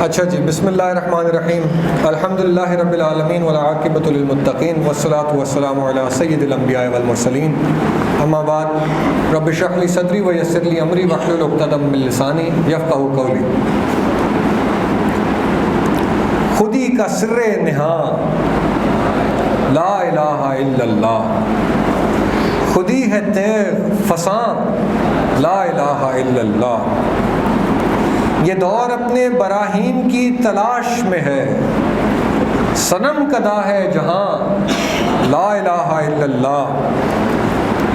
اچھا جی، بسم اللہ الرحمن الرحیم، الحمدللہ رب العالمین والعاقبۃ للمتقین والصلاۃ والسلام علی سید الانبیاء والمرسلین، اما بعد، رب اشرح لی صدری ویسر لی امری واحلل عقدۃ من لسانی یفقہوا قولی۔ خودی کا سر نہاں لا الہ الا اللہ، خودی ہے تیغ فساں لا الہ الا اللہ۔ یہ دور اپنے براہین کی تلاش میں ہے، صنم کدا ہے جہاں لا الہ الا اللہ۔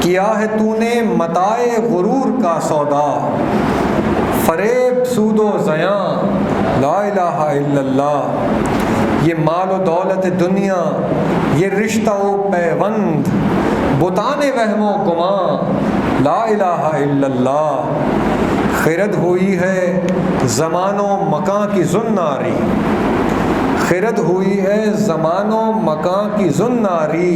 کیا ہے تو نے متاع غرور کا سودا، فریب سود و زیاں لا الہ الا اللہ۔ یہ مال و دولت دنیا، یہ رشتہ و پیوند، بتان وہم و گمان لا الہ الا اللہ۔ خرد ہوئی ہے زمان و مکان کی زناری، خرد ہوئی ہے زمان و مکان کی زناری،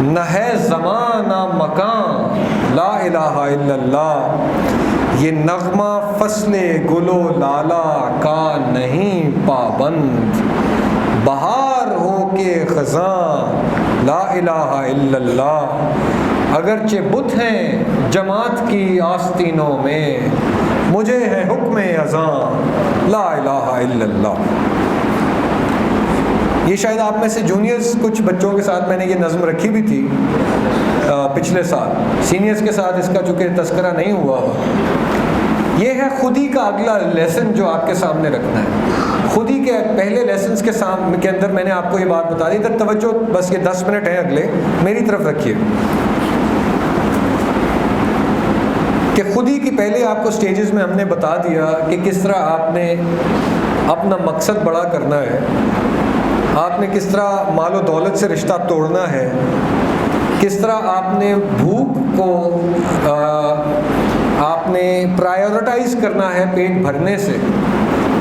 نہ ہے زمان نہ مکان لا الہ الا اللہ۔ یہ نغمہ فصل گل و لالا کا نہیں پابند، بہار ہو کے خزاں لا الہ الا اللہ۔ اگرچہ بت ہیں جماعت کی آستینوں میں، مجھے ہے حکم اذاں لا الہ الا اللہ۔ یہ شاید آپ میں سے جونیئرز کچھ بچوں کے ساتھ میں نے یہ نظم رکھی بھی تھی پچھلے سال، سینئرز کے ساتھ اس کا چونکہ تذکرہ نہیں ہوا۔ یہ ہے خودی کا اگلا لیسن جو آپ کے سامنے رکھنا ہے۔ خودی کے پہلے لیسنز کے اندر میں نے آپ کو یہ بات بتا دی، ادھر توجہ بس یہ 10 منٹ ہیں اگلے میری طرف رکھیے کہ خودی کی پہلے آپ کو سٹیجز میں ہم نے بتا دیا کہ کس طرح آپ نے اپنا مقصد بڑا کرنا ہے، آپ نے کس طرح مال و دولت سے رشتہ توڑنا ہے، کس طرح آپ نے بھوک کو آپ نے پرائیورٹائز کرنا ہے پیٹ بھرنے سے،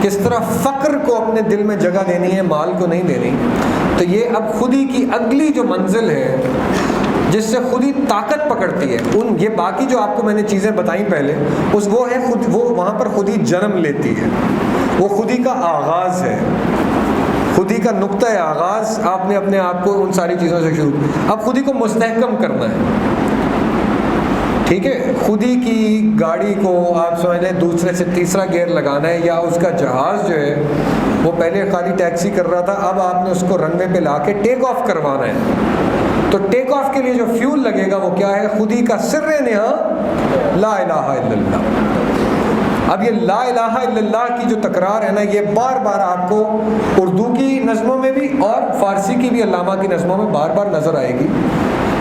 کس طرح فقر کو اپنے دل میں جگہ دینی ہے، مال کو نہیں دینی۔ تو یہ اب خودی کی اگلی جو منزل ہے جس سے خودی طاقت پکڑتی ہے، یہ باقی جو آپ کو میں نے چیزیں بتائیں پہلے، وہ ہے وہ وہاں پر خودی جنم لیتی ہے، وہ خودی کا آغاز ہے، خودی کا نقطۂ آغاز آپ نے اپنے آپ کو ان ساری چیزوں سے شروع۔ اب خودی کو مستحکم کرنا ہے، ٹھیک ہے، خودی کی گاڑی کو آپ سمجھ لیں دوسرے سے تیسرا گیئر لگانا ہے، یا اس کا جہاز جو ہے وہ پہلے خالی ٹیکسی کر رہا تھا، اب آپ نے اس کو رن وے پہ لا کے ٹیک آف کروانا ہے۔ تو ٹیک آف کے لیے جو فیول لگے گا وہ کیا ہے؟ خودی کا سر نہاں لا الہ الا اللہ۔ اب یہ لا الہ الا اللہ کی جو تکرار ہے نا، یہ بار بار آپ کو اردو کی نظموں میں بھی اور فارسی کی بھی علامہ کی نظموں میں بار بار نظر آئے گی،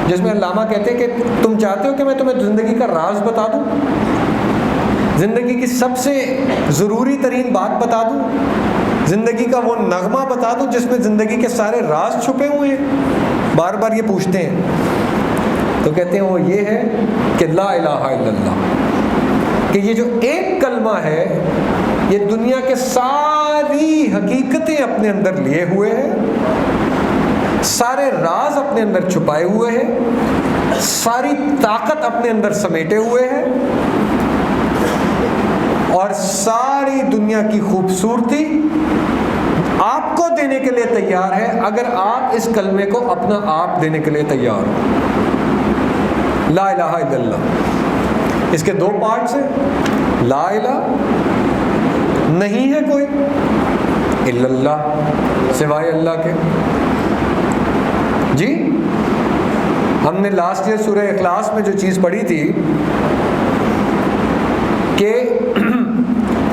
جس میں علامہ کہتے ہیں کہ تم چاہتے ہو کہ میں تمہیں زندگی کا راز بتا دوں، زندگی کی سب سے ضروری ترین بات بتا دوں، زندگی کا وہ نغمہ بتا دوں جس میں زندگی کے سارے راز چھپے ہوئے ہیں؟ بار بار یہ پوچھتے ہیں، تو کہتے ہیں وہ یہ ہے کہ لا الہ الا اللہ، کہ یہ جو ایک کلمہ ہے یہ دنیا کے ساری حقیقتیں اپنے اندر لیے ہوئے ہیں، سارے راز اپنے اندر چھپائے ہوئے ہیں، ساری طاقت اپنے اندر سمیٹے ہوئے ہیں، اور ساری دنیا کی خوبصورتی آپ کو دینے کے لیے تیار ہے اگر آپ اس کلمے کو اپنا آپ دینے کے لیے تیار ہو۔ لا الہ الا اللہ، اس کے دو پارٹس ہیں، لا الہ نہیں ہے کوئی الا اللہ، سوائے اللہ کے۔ جی ہم نے لاسٹ ایئر سورہ اخلاص میں جو چیز پڑھی تھی کہ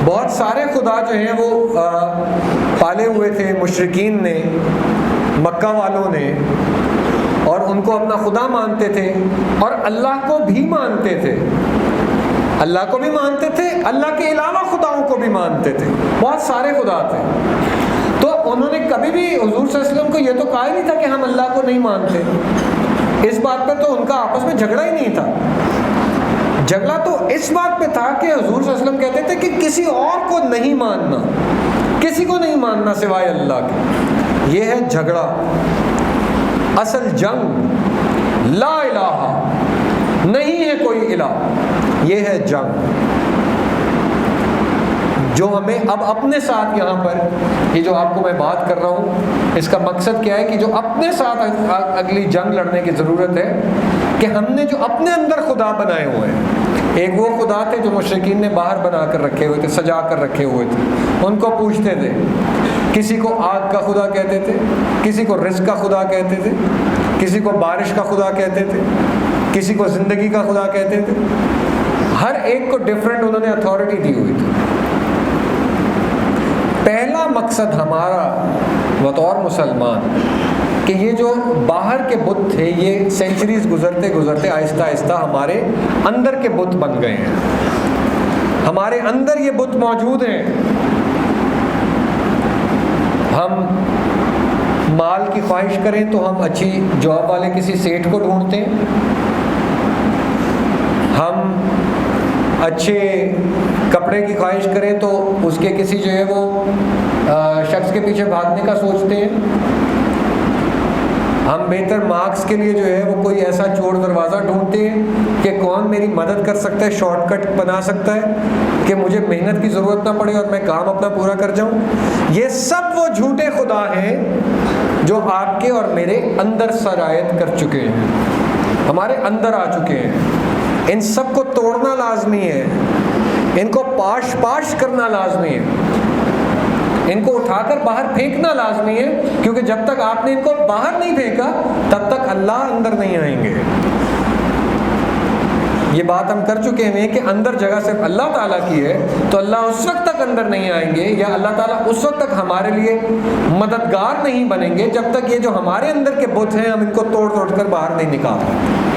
بہت سارے خدا جو ہیں وہ پالے ہوئے تھے مشرکین نے، مکہ والوں نے، اور ان کو اپنا خدا مانتے تھے اور اللہ کو بھی مانتے تھے، اللہ کو بھی مانتے تھے، اللہ کے علاوہ خداؤں کو بھی مانتے تھے، بہت سارے خدا تھے۔ تو انہوں نے کبھی بھی حضور صلی اللہ علیہ وسلم کو یہ تو کہا ہی نہیں تھا کہ ہم اللہ کو نہیں مانتے، اس بات پر تو ان کا آپس میں جھگڑا ہی نہیں تھا۔ جھگڑا تو اس بات پہ تھا کہ حضور صلی اللہ علیہ وسلم کہتے تھے کہ کسی اور کو نہیں ماننا، کسی کو نہیں ماننا سوائے اللہ کے۔ یہ ہے جھگڑا، اصل جنگ لا الہ، نہیں ہے کوئی الہ، یہ ہے جنگ۔ جو ہمیں اب اپنے ساتھ یہاں پر یہ جو آپ کو میں بات کر رہا ہوں اس کا مقصد کیا ہے کہ جو اپنے ساتھ اگلی جنگ لڑنے کی ضرورت ہے کہ ہم نے جو اپنے اندر خدا بنائے ہوئے ہیں. ایک وہ خدا تھے جو مشرکین نے باہر بنا کر رکھے ہوئے تھے, سجا کر رکھے ہوئے تھے, ان کو پوچھتے تھے. کسی کو آگ کا خدا کہتے تھے, کسی کو رزق کا خدا کہتے تھے, کسی کو بارش کا خدا کہتے تھے, کسی کو زندگی کا خدا کہتے تھے. ہر ایک کو ڈفرینٹ انہوں نے اتھارٹی دی ہوئی تھی. پہلا مقصد ہمارا بطور مسلمان کہ یہ جو باہر کے بت تھے یہ سینچریز گزرتے گزرتے آہستہ آہستہ ہمارے اندر کے بت بن گئے ہیں. ہمارے اندر یہ بت موجود ہیں. ہم مال کی خواہش کریں تو ہم اچھی جاب والے کسی سیٹھ کو ڈھونڈتے ہیں. ہم اچھے کپڑے کی خواہش کریں تو اس کے کسی جو ہے وہ شخص کے پیچھے بھاگنے کا سوچتے ہیں. ہم بہتر مارکس کے لیے جو ہے وہ کوئی ایسا چور دروازہ ڈھونڈتے ہیں کہ کون میری مدد کر سکتا ہے, شارٹ کٹ بنا سکتا ہے کہ مجھے محنت کی ضرورت نہ پڑے اور میں کام اپنا پورا کر جاؤں. یہ سب وہ جھوٹے خدا ہیں جو آپ کے اور میرے اندر سرایت کر چکے ہیں, ہمارے اندر آ چکے ہیں. ان سب کو توڑنا لازمی ہے, ان کو پاش پاش کرنا لازمی ہے, ان کو اٹھا کر باہر پھینکنا لازمی ہے, کیونکہ جب تک آپ نے ان کو باہر نہیں پھینکا تب تک اللہ اندر نہیں آئیں گے. یہ بات ہم کر چکے ہیں کہ اندر جگہ صرف اللہ تعالیٰ کی ہے, تو اللہ اس وقت تک اندر نہیں آئیں گے یا اللہ تعالیٰ اس وقت تک ہمارے لیے مددگار نہیں بنیں گے جب تک یہ جو ہمارے اندر کے بت ہیں ہم ان کو توڑ توڑ کر باہر نہیں نکالتے.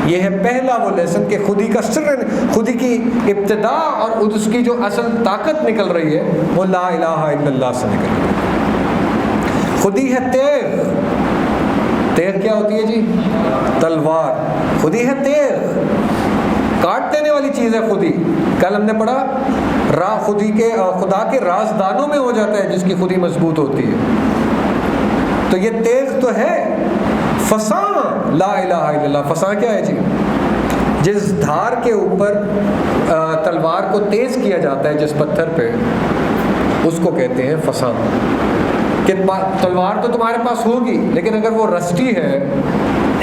یہ ہے پہلا وہ لیسن کہ خودی کا سر, خودی کی ابتدا اور اس کی جو اصل طاقت نکل رہی ہے وہ لا الہ الا اللہ سے نکل رہی ہے. خودی ہے تیغ. تیغ کیا ہوتی ہے جی؟ تلوار. خودی ہے تیغ, کاٹ دینے والی چیز ہے خودی. کل ہم نے پڑھا خودی کے خدا کے رازدانوں میں ہو جاتا ہے جس کی خودی مضبوط ہوتی ہے. تو یہ تیغ تو ہے. فساں لا الہ الا اللہ. فساں کیا ہے جی؟ جس دھار کے اوپر تلوار کو تیز کیا جاتا ہے جس پتھر پہ, اس کو کہتے ہیں فساں. کہ تلوار تو تمہارے پاس ہوگی لیکن اگر وہ رسٹی ہے,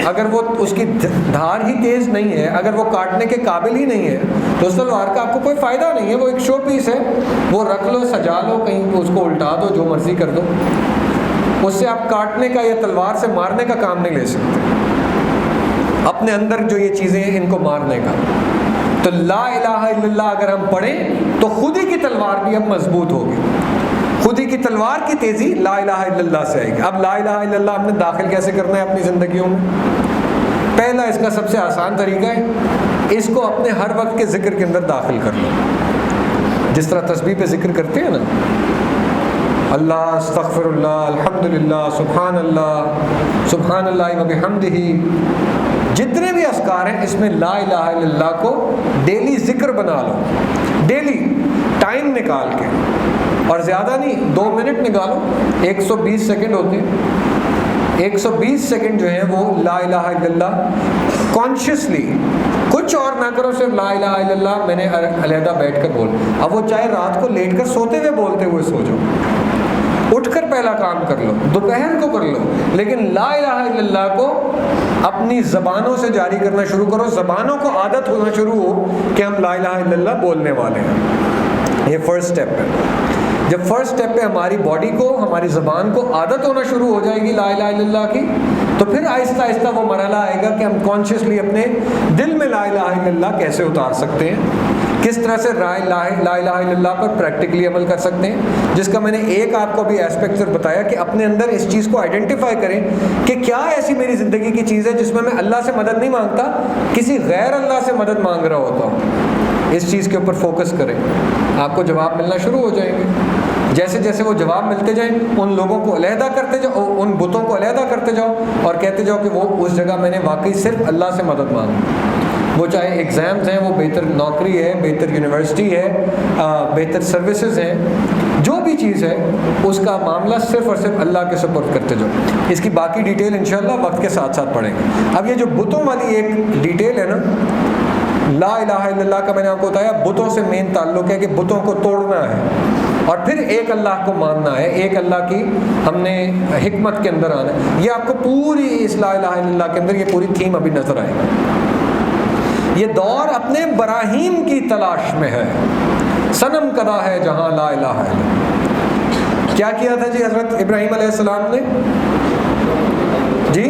اگر وہ اس کی دھار ہی تیز نہیں ہے, اگر وہ کاٹنے کے قابل ہی نہیں ہے تو اس تلوار کا آپ کو کوئی فائدہ نہیں ہے. وہ ایک شو پیس ہے, وہ رکھ لو, سجا لو, کہیں اس کو الٹا دو, جو مرضی کر دو. اس سے آپ کاٹنے کا یا تلوار سے مارنے کا کام نہیں لے سکتے. اپنے اندر جو یہ چیزیں ہیں ان کو مارنے کا. تو لا الہ الا اللہ اگر ہم پڑھیں تو خودی کی تلوار بھی اب مضبوط ہوگی. خودی کی تلوار کی تیزی لا الہ الا اللہ سے آئے گی. اب لا الہ الا اللہ ہم نے داخل کیسے کرنا ہے اپنی زندگیوں میں؟ پہلا اس کا سب سے آسان طریقہ ہے, اس کو اپنے ہر وقت کے ذکر کے اندر داخل کر لو. جس طرح تسبیح پہ ذکر کرتے ہیں نا, اللہ, استغفر اللہ, الحمدللہ, سبحان اللہ و بحمدہ, جتنے بھی اذکار ہیں اس میں لا الہ الا اللہ کو ڈیلی ذکر بنا لو. ڈیلی ٹائم نکال کے, اور زیادہ نہیں, 2 منٹ نکالو. 120 سیکنڈ ہوتے ہیں, 120 سیکنڈ جو ہیں وہ لا الہ الا اللہ کانشیسلی, کچھ اور نہ کرو, صرف لا الہ الا اللہ میں نے علیحدہ بیٹھ کر بول. اب وہ چاہے رات کو لیٹ کر سوتے ہوئے بولتے ہوئے سو جاؤ, اٹھ کر پہلا کام کر لو, دوپہر کو کر لو, لیکن لا الہ الا اللہ کو اپنی زبانوں سے جاری کرنا شروع کرو. زبانوں کو عادت ہونا شروع ہو کہ ہم لا الہ الا اللہ بولنے والے ہیں. یہ فرسٹ اسٹیپ ہے. جب فرسٹ اسٹیپ پہ ہماری باڈی کو, ہماری زبان کو عادت ہونا شروع ہو جائے گی لا الہ الا اللہ کی, تو پھر آہستہ آہستہ وہ مرحلہ آئے گا کہ ہم کانشیسلی اپنے دل میں لا الہ الا اللہ کیسے اتار سکتے ہیں, کس طرح سے لا الہ الا اللہ پر پریکٹیکلی عمل کر سکتے ہیں. جس کا میں نے ایک آپ کو بھی ایسپیکٹ صرف بتایا کہ اپنے اندر اس چیز کو آئیڈینٹیفائی کریں کہ کیا ایسی میری زندگی کی چیز ہے جس میں اللہ سے مدد نہیں مانگتا, کسی غیر اللہ سے مدد مانگ رہا ہوتا ہوں. اس چیز کے اوپر فوکس کریں, آپ کو جواب ملنا شروع ہو جائیں گے. جیسے جیسے وہ جواب ملتے جائیں, ان لوگوں کو علیحدہ کرتے جاؤ, ان بتوں کو علیحدہ کرتے جاؤ اور کہتے جاؤ کہ وہ اس جگہ میں نے واقعی صرف اللہ سے مدد مانگی. وہ چاہے ایگزامز ہیں, وہ بہتر نوکری ہے, بہتر یونیورسٹی ہے, بہتر سروسز ہیں, جو بھی چیز ہے اس کا معاملہ صرف اور صرف اللہ کے سپرد کرتے جاؤ. اس کی باقی ڈیٹیل انشاءاللہ وقت کے ساتھ ساتھ پڑھیں گے. اب یہ جو بتوں والی ایک ڈیٹیل ہے نا, لا الہ الا اللہ کا میں نے آپ کو بتایا بتوں سے مین تعلق ہے کہ بتوں کو توڑنا ہے اور پھر ایک اللہ کو ماننا ہے، ایک اللہ کی ہم نے حکمت کے اندر آنا ہے۔ یہ آپ کو پوری اس لا الہ الا اللہ کے اندر یہ پوری تھیم ابھی نظر آئے گی۔ یہ دور اپنے براہیم کی تلاش میں ہے، صنم کدا ہے جہاں لا الہ الا اللہ۔ کیا کیا تھا جی حضرت ابراہیم علیہ السلام نے؟ جی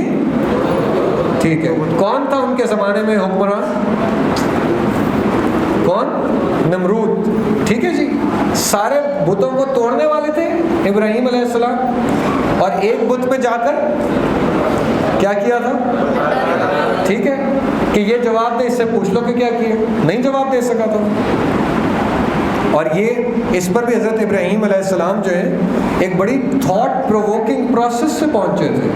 ٹھیک ہے، کون تھا ان کے زمانے میں حکمران؟ کون؟ نمرود، ٹھیک ہے جی۔ سارے بتوں کو توڑنے والے تھے ابراہیم علیہ السلام، اور ایک بت پہ جا کر کیا کیا تھا؟ ٹھیک ہے کہ یہ جواب دے، اس سے پوچھ لو کہ کیا کیا، نہیں جواب دے سکا تھا۔ اور یہ اس پر بھی حضرت ابراہیم علیہ السلام جو ہے ایک بڑی تھاٹ پرووکنگ پروسیس سے پہنچے تھے۔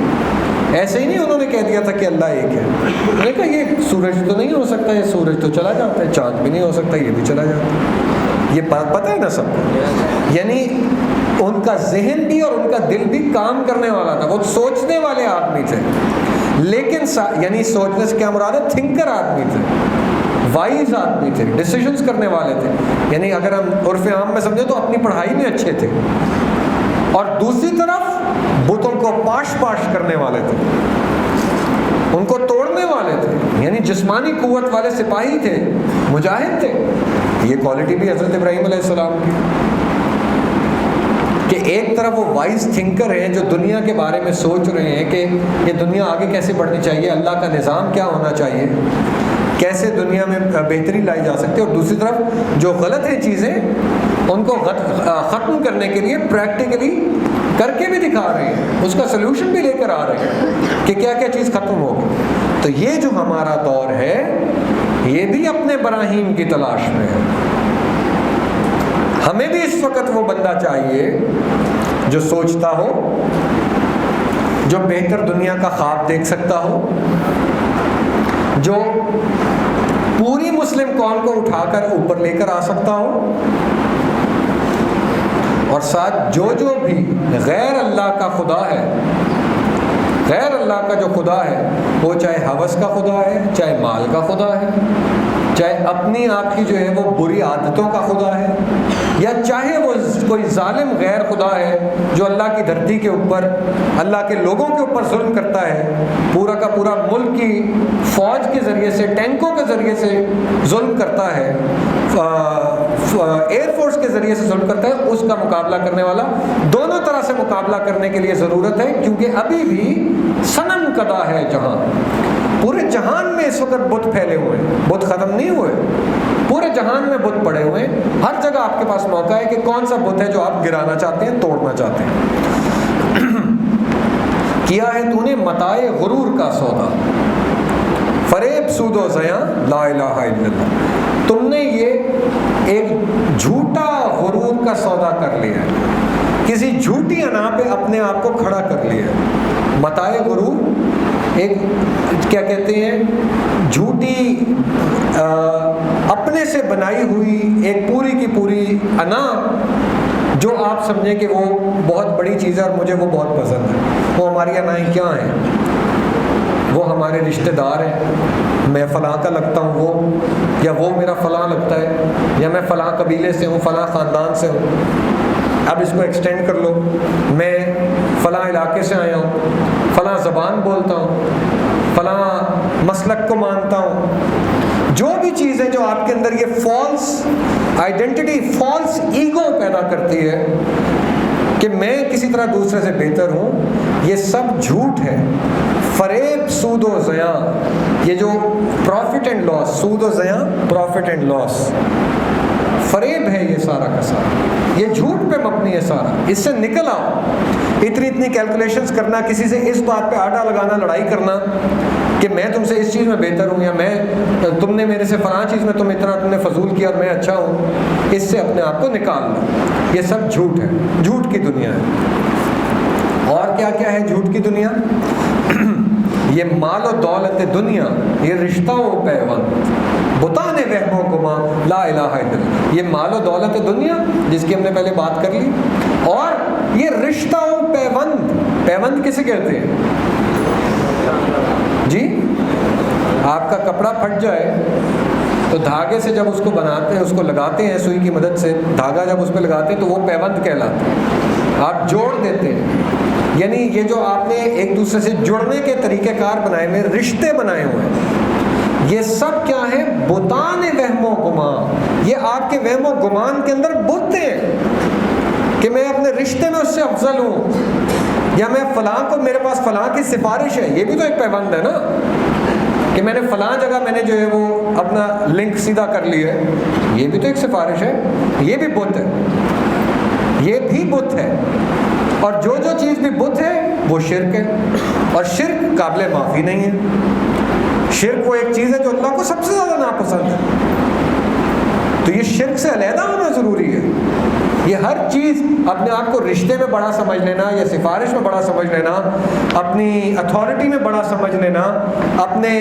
ایسے ہی نہیں انہوں نے کہہ دیا تھا کہ اللہ ایک ہے، انہوں نے کہا یہ سورج تو نہیں ہو سکتا، یہ سورج تو چلا جاتا ہے، چاند بھی نہیں ہو سکتا، یہ بھی چلا جاتا ہے، یہ بات پتہ ہے نا سب کو۔ یعنی ان کا ذہن بھی اور ان کا دل بھی کام کرنے والا تھا، وہ سوچنے والے آدمی تھے، لیکن یعنی سوچنے سے کیا مراد ہے؟ تھنکر آدمی تھے، وائز آدمی تھے، ڈیسیژنز کرنے والے تھے۔ یعنی اگر ہم عرف عام میں سمجھیں تو اپنی پڑھائی میں اچھے تھے، اور دوسری طرف بتوں کو پاش کرنے والے تھے، ان کو توڑنے والے تھے، یعنی جسمانی قوت والے سپاہی تھے، مجاہد تھے۔ یہ کوالٹی بھی حضرت ابراہیم علیہ السلام کی، کہ ایک طرف وہ وائز تھنکر ہیں جو دنیا کے بارے میں سوچ رہے ہیں کہ یہ دنیا آگے کیسے بڑھنی چاہیے، اللہ کا نظام کیا ہونا چاہیے، کیسے دنیا میں بہتری لائی جا سکتی ہے، اور دوسری طرف جو غلط ہیں چیزیں ان کو ختم کرنے کے لیے پریکٹیکلی کر کے بھی دکھا رہے ہیں، اس کا سلوشن بھی لے کر آ رہے ہیں کہ کیا کیا چیز ختم ہوگی۔ تو یہ جو ہمارا دور ہے یہ بھی اپنے براہیم کی تلاش میں ہے۔ ہمیں بھی اس وقت وہ بندہ چاہیے جو سوچتا ہو، جو بہتر دنیا کا خواب دیکھ سکتا ہو، جو پوری مسلم قوم کو اٹھا کر اوپر لے کر آ سکتا ہو، اور ساتھ جو بھی غیر اللہ کا خدا ہے، غیر اللہ کا جو خدا ہے، وہ چاہے ہوس کا خدا ہے، چاہے مال کا خدا ہے، چاہے اپنی آپ کی جو ہے وہ بری عادتوں کا خدا ہے، یا چاہے وہ کوئی ظالم غیر خدا ہے جو اللہ کی دھرتی کے اوپر، اللہ کے لوگوں کے اوپر ظلم کرتا ہے، پورا کا پورا ملک کی فوج کے ذریعے سے، ٹینکوں کے ذریعے سے ظلم کرتا ہے، ایئر فورس کے ذریعے سے ظلم کرتا ہے، اس کا مقابلہ کرنے والا، دونوں طرح سے مقابلہ کرنے کے لیے ضرورت ہے، کیونکہ ابھی بھی صنم کدا ہے جہاں، پورے جہان میں اس وقت بت پھیلے ہوئے ہیں، بت ختم نہیں ہوئے، پورے جہان میں بت پڑے ہوئے ہیں، ہر جگہ آپ کے پاس موقع ہے کہ کون سا بت ہے جو آپ گرانا چاہتے ہیں، توڑنا چاہتے ہیں۔ کیا ہے تو نے متاع غرور کا سودا، فریب سود و زیاں لا الہ الا اللہ، تم نے یہ ایک جھوٹا غرور کا سودا کر لیا ہے، کسی جھوٹی انا پہ اپنے آپ کو کھڑا کر لیا ہے۔ متاع غرور ایک کیا کہتے ہیں، جھوٹی اپنے سے بنائی ہوئی ایک پوری کی پوری انا، جو آپ سمجھیں کہ وہ بہت بڑی چیز ہے اور مجھے وہ بہت پسند ہے۔ وہ ہماری انائیں کیا ہیں؟ وہ ہمارے رشتہ دار ہیں، میں فلاں کا لگتا ہوں وہ، یا وہ میرا فلاں لگتا ہے، یا میں فلاں قبیلے سے ہوں، فلاں خاندان سے ہوں۔ اب اس کو ایکسٹینڈ کر لو، میں فلاں علاقے سے آیا ہوں، فلاں زبان بولتا ہوں، فلاں مسلک کو مانتا ہوں، جو بھی چیزیں جو آپ کے اندر یہ فالس آئیڈینٹی، فالس ایگو پیدا کرتی ہے کہ میں کسی طرح دوسرے سے بہتر ہوں، یہ سب جھوٹ ہے، فریب، سود و زیاں، یہ جو پروفٹ اینڈ لاس، سود و زیاں، پروفٹ اینڈ لاس، فریب ہے یہ سارا کا سارا، یہ جھوٹ پہ مبنی ہے سارا، اس سے نکل آؤ۔ اتنی کیلکولیشنز کرنا، کسی سے اس بات پہ آٹا لگانا، لڑائی کرنا کہ میں تم سے اس چیز میں بہتر ہوں، یا میں تم نے میرے سے فلاں چیز میں تم نے فضول کیا اور میں اچھا ہوں، اس سے اپنے آپ کو نکال لو، یہ سب جھوٹ ہے، جھوٹ کی دنیا ہے۔ اور کیا کیا ہے جھوٹ کی دنیا؟ یہ مال و دولت دنیا، یہ رشتہ و پیوند، بتانے وہم و گما لا الہ الا اللہ، یہ مال و دولت دنیا جس کی ہم نے پہلے بات کر لی، اور یہ رشتہ و پیوند، پیوند کسے کہتے ہیں جی؟ آپ کا کپڑا پھٹ جائے تو دھاگے سے جب اس کو بناتے ہیں، اس کو لگاتے ہیں سوئی کی مدد سے، دھاگا جب اس پہ لگاتے ہیں تو وہ پیوند کہلاتا ہے، آپ جوڑ دیتے ہیں۔ یعنی یہ جو آپ نے ایک دوسرے سے جڑنے کے طریقہ کار بنائے ہوئے، رشتے بنائے ہوئے ہیں، یہ سب کیا ہے؟ بتان وہم و گمان۔ یہ آپ کے وہم و گمان کے اندر بت ہیں کہ میں اپنے رشتے میں اس سے افضل ہوں، یا میں فلاں کو، میرے پاس فلاں کی سفارش ہے، یہ بھی تو ایک پیوند ہے نا، کہ میں نے فلاں جگہ میں نے جو ہے وہ اپنا لنک سیدھا کر لیا ہے، یہ بھی تو ایک سفارش ہے، یہ بھی بت ہے، یہ بھی بت ہے۔ اور جو جو چیز بھی بت ہے وہ شرک ہے، اور شرک قابل معافی نہیں ہے۔ شرک وہ ایک چیز ہے جو اللہ کو سب سے زیادہ ناپسند ہے، تو یہ شرک سے علیحدہ ہونا ضروری ہے۔ یہ ہر چیز، اپنے آپ کو رشتے میں بڑا سمجھ لینا، یا سفارش میں بڑا سمجھ لینا، اپنی اتھارٹی میں بڑا سمجھ لینا، اپنے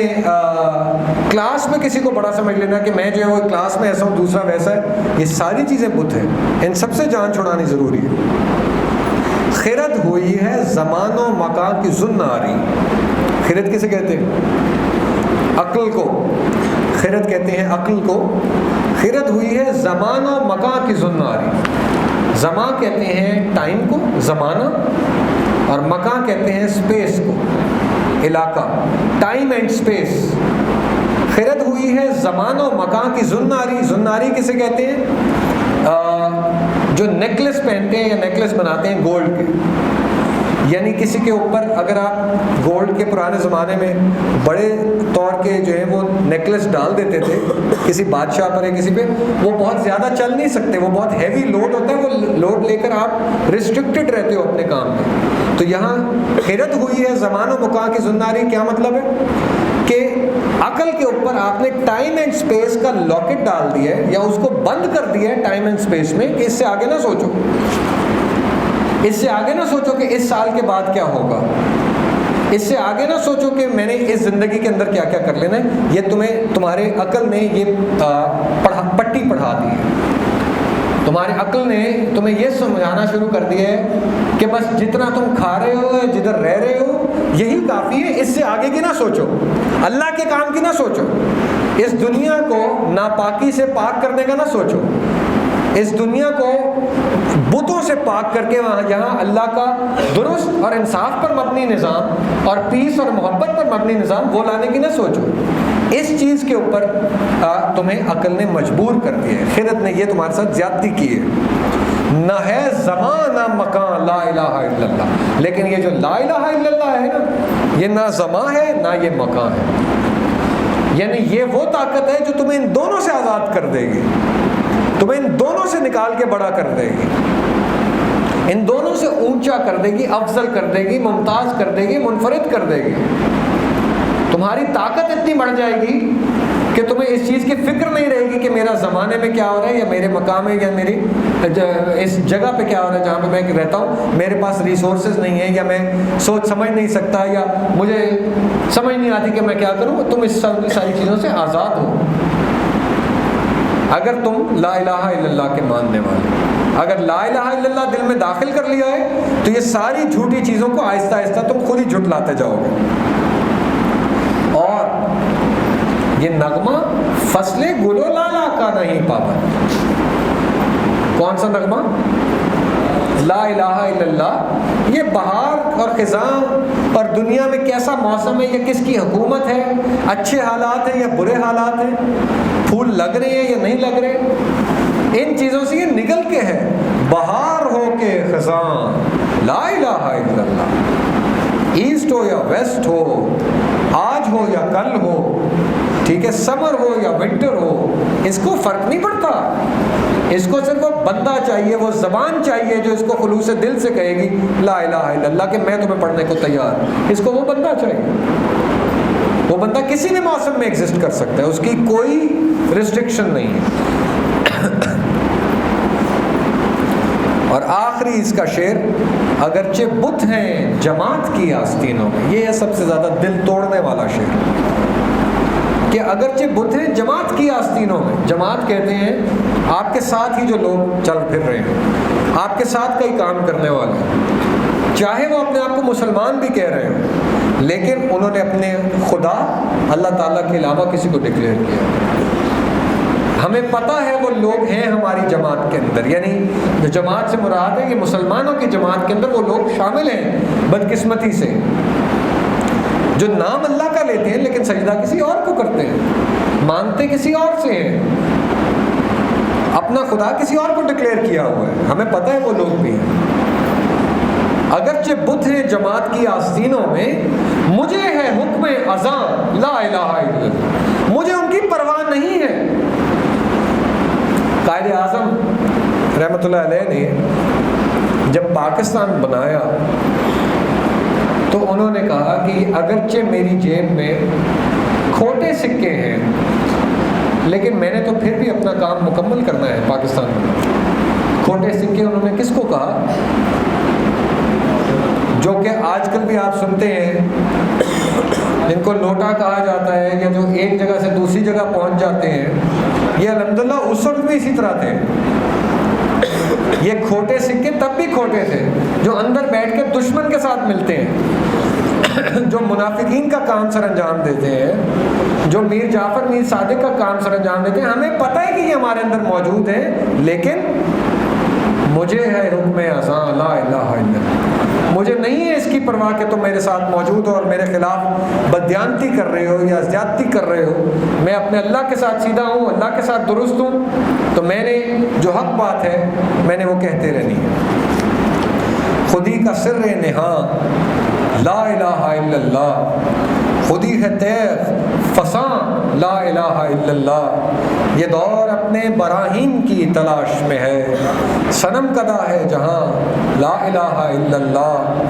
کلاس میں کسی کو بڑا سمجھ لینا کہ میں جو ہے وہ کلاس میں ایسا ہوں دوسرا ویسا ہے، یہ ساری چیزیں بت ہیں، ان سب سے جان چھڑانی ضروری ہے۔ خرد ہوئی ہے زمان و مکان کی زناری۔ خرد کسے کہتے ہیں؟ عقل کو خرد کہتے ہیں، عقل کو۔ خرد ہوئی ہے زمان و مکان کی زناری۔ زمان کہتے ہیں ٹائم کو، زمانہ، اور مکان کہتے ہیں اسپیس کو، علاقہ، ٹائم اینڈ اسپیس۔ خرد ہوئی ہے زمان و مکان کی زناری۔ زناری کسے کہتے ہیں؟ جو نیکلس پہنتے ہیں یا نیکلس بناتے ہیں گولڈ کے، یعنی کسی کے اوپر اگر آپ گولڈ کے پرانے زمانے میں بڑے طور کے جو ہے وہ نیکلس ڈال دیتے تھے کسی بادشاہ پر یا کسی پہ، وہ بہت زیادہ چل نہیں سکتے، وہ بہت ہیوی لوڈ ہوتا ہے، وہ لوڈ لے کر آپ ریسٹرکٹڈ رہتے ہو اپنے کام میں۔ تو یہاں خرد ہوئی ہے زمان و مکان کی زناری، کیا مطلب ہے؟ کہ عقل کے اوپر آپ نے ٹائم اینڈ اسپیس کا لاکٹ ڈال دیا ہے، یا اس کو بند کر دیا ہے ٹائم اینڈ اسپیس میں، کہ اس سے آگے نہ سوچو، اس سے آگے نہ سوچو کہ اس سال کے بعد کیا ہوگا، اس سے آگے نہ سوچو کہ میں نے اس زندگی کے اندر کیا کیا کر لینا ہے۔ یہ تمہارے عقل نے یہ پٹی پڑھا دی ہے، تمہاری عقل نے تمہیں یہ سمجھانا شروع کر دیا ہے کہ بس جتنا تم کھا رہے ہو، جدھر رہ رہے ہو، یہی کافی ہے، اس سے آگے کی نہ سوچو، اللہ کے کام کی نہ سوچو، اس دنیا کو ناپاکی سے پاک کرنے کا نہ سوچو، اس دنیا کو بتوں سے پاک کر کے وہاں جہاں اللہ کا درست اور انصاف پر مبنی نظام اور پیس اور محبت پر مبنی نظام، وہ لانے کی نہ سوچو۔ اس چیز کے اوپر تمہیں عقل نے مجبور کر دیا ہے، خرد نے یہ تمہارے ساتھ زیادتی کی ہے۔ نہ ہے زمان نہ مکان لا الہ الا اللہ، لیکن یہ جو لا الہ الا اللہ ہے نا، یہ نہ زمان ہے نہ یہ مکان ہے، یعنی یہ وہ طاقت ہے جو تمہیں ان دونوں سے آزاد کر دے گی، تمہیں ان دونوں سے نکال کے بڑا کر دے گی، ان دونوں سے اونچا کر دے گی، افضل کر دے گی، ممتاز کر دے گی، منفرد کر دے گی۔ تمہاری طاقت اتنی بڑھ جائے گی کہ تمہیں اس چیز کی فکر نہیں رہے گی کہ میرا زمانے میں کیا ہو رہا ہے، یا میرے مقام میں، یا میری اس جگہ پہ کیا ہو رہا ہے جہاں پہ میں رہتا ہوں، میرے پاس ریسورسز نہیں ہیں، یا میں سوچ سمجھ نہیں سکتا، یا مجھے سمجھ نہیں آتی کہ میں کیا کروں۔ تم اس ساری چیزوں سے آزاد ہو اگر تم لا الہ الا اللہ کے ماننے والے، اگر لا الہ الا اللہ دل میں داخل کر لیا ہے تو یہ ساری جھوٹی چیزوں کو آہستہ آہستہ تم خود ہی جھٹلاتے جاؤ گے۔ اور یہ نغمہ فصل گلو لالا کا نہیں پابند۔ کون سا نغمہ؟ لا الہ الا اللہ۔ یہ بہار اور خزاں اور دنیا میں کیسا موسم ہے، یا کس کی حکومت ہے، اچھے حالات ہیں یا برے حالات ہیں، پھول لگ رہے ہیں یا نہیں لگ رہے، ان چیزوں سے یہ نکل کے ہے۔ بہار ہو کے خزاں لا الہ الا اللہ، ایسٹ ہو یا ویسٹ ہو، آج ہو یا کل ہو، ٹھیک ہے، سمر ہو یا ونٹر ہو، اس کو فرق نہیں پڑتا۔ اس کو صرف وہ بندہ چاہیے، وہ زبان چاہیے جو اس کو خلوص دل سے کہے گی لا الہ الا اللہ، کہ میں تمہیں پڑھنے کو تیار۔ اس کو وہ بندہ چاہیے، وہ بندہ کسی بھی موسم میں ایگزسٹ کر سکتا ہے، اس کی کوئی ریسٹرکشن نہیں ہے۔ اور آخری اس کا شعر، اگرچہ بت ہیں جماعت کی آستینوں میں، یہ ہے سب سے زیادہ دل توڑنے والا شعر، کہ اگرچہ بت ہیں جماعت کی آستینوں میں۔ جماعت کہتے ہیں آپ کے ساتھ ہی جو لوگ چل پھر رہے ہیں، آپ کے ساتھ کئی کام کرنے والے ہیں، چاہے وہ اپنے آپ کو مسلمان بھی کہہ رہے ہوں، لیکن انہوں نے اپنے خدا اللہ تعالیٰ کے علاوہ کسی کو ڈکلیئر کیا۔ ہمیں پتہ ہے وہ لوگ ہیں ہماری جماعت کے اندر، یعنی جو جماعت سے مراد ہے کہ مسلمانوں کی جماعت کے اندر وہ لوگ شامل ہیں بدقسمتی سے، جو نام اللہ کا لیتے ہیں لیکن سجدہ کسی اور کو کرتے ہیں، مانگتے کسی اور سے ہیں، اپنا خدا کسی اور کو ڈکلیئر کیا ہوا ہے، ہمیں پتہ ہے وہ لوگ بھی ہیں۔ اگرچہ بت ہیں جماعت کی آستینوں میں، مجھے ہے حکم اذاں لا الہ الا اللہ، مجھے ان کی پرواہ نہیں ہے۔ قائد اعظم رحمۃ اللہ علیہ نے جب پاکستان بنایا تو انہوں نے کہا کہ اگرچہ میری جیب میں کھوٹے سکے ہیں لیکن میں نے تو پھر بھی اپنا کام مکمل کرنا ہے پاکستان میں۔ کھوٹے سکے انہوں نے کس کو کہا؟ جو کہ آج کل بھی آپ سنتے ہیں، جن کو لوٹا کہا جاتا ہے یا جو ایک جگہ سے دوسری جگہ پہنچ جاتے ہیں، یہ الحمدللہ اس وقت بھی اسی طرح تھے۔ یہ کھوٹے سکے تب بھی کھوٹے تھے جو اندر بیٹھ کے دشمن کے ساتھ ملتے ہیں، جو منافقین کا کام سر انجام دیتے ہیں، جو میر جعفر میر صادق کا کام سر انجام دیتے ہیں۔ ہمیں پتہ ہے کہ یہ ہمارے اندر موجود ہیں، لیکن مجھے ہے حکم اذاں لا الہ الا اللہ، مجھے نہیں ہے اس کی پرواہ کہ تم میرے ساتھ موجود ہو اور میرے خلاف بددیانتی کر رہے ہو یا زیادتی کر رہے ہو۔ میں اپنے اللہ کے ساتھ سیدھا ہوں، اللہ کے ساتھ درست ہوں، تو میں نے جو حق بات ہے میں نے وہ کہتے رہنی ہے۔ خودی کا سر نہاں لا الہ الا اللہ، خودی ہے تیغ فساں لا الہ الا اللہ، یہ دور اپنے براہین کی تلاش میں ہے، صنم کدا ہے جہاں لا الہ الا اللہ،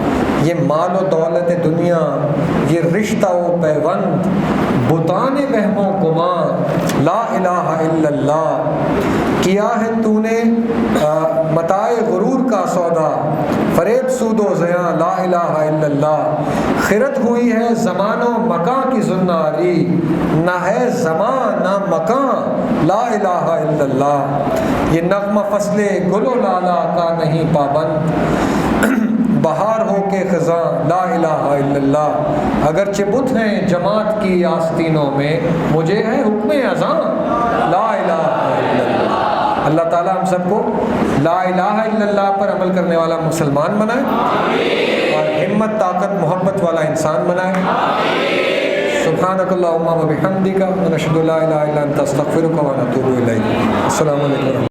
یہ مال و دولت دنیا، یہ رشتہ و پیوند، بتان وہم و گمان لا الہ الا اللہ، کیا ہے تو نے متاع غرور کا سودا، فریب سود و زیاں لا الہ الا اللہ، خرد ہوئی ہے زمان و مکان کی زناری، نہ ہے زمان نہ مکان لا الہ الا اللہ، یہ نغمہ فصل گل و لالا کا نہیں پابند، بہار ہو کے خزاں لا الہ الا اللہ، اگرچہ بت ہیں جماعت کی آستینوں میں، مجھے ہے حکم اذاں لا الہ الا اللہ۔ اللہ تعالیٰ ہم سب کو لا الہ الا اللہ پر عمل کرنے والا مسلمان بنائے اور ہمت طاقت محبت والا انسان بنائے۔ سبحانک اللہم و بحمدک، نشہد لا الہ الا انت، استغفرک و نتوب الیک۔ السلام علیکم۔